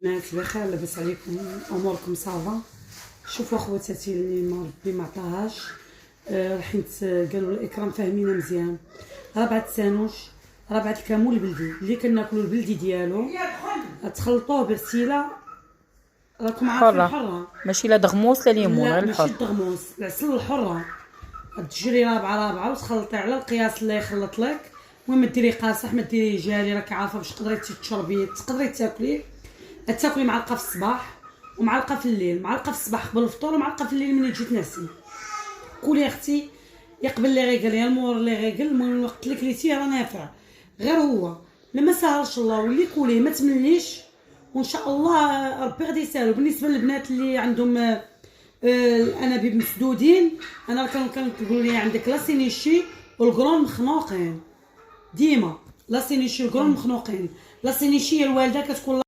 الناس بخير، لاباس عليكم؟ اموركم صافا؟ شوفوا اخواتاتي اللي ربي ما عطاهاش، حيت قالوا الاكرام فاهمينها مزيان. ربعة سانوش، ربعة الكمون البلدي اللي كناكلوا البلدي ديالو تخلطوه برسيله، راكم عارفين الحره، ماشي لا دغموس لا ليمون، لا غير ماشي الحر. الدغموس، العسل الحره. تجري رابعه وتخلطي على القياس اللي يخلط لك. المهم ديري قاصح، ما ديري جاري، راك عارفه باش تقدري تشربيه، تقدري تاكليه. تاكلي معلقه في الصباح ومعلقه في الليل، معلقه في الصباح قبل الفطور ومعلقه في الليل ملي تجي تنعسي. كولي اختي يقبل لي غيقل يا المور لي غيقل، المهم الوقت اللي كليتيه راه نافع. غير هو لما سهلش الله واللي كوليه ما تمليش، وان شاء الله ربي غادي يسهلو. بالنسبه للبنات اللي عندهم الانابيب مسدودين، انا كنقول لي عندك لا سينيشي والقرون مخنوقين ديما، لا سينيشي والقرون مخنوقين. لا سينيشي الوالده كتكون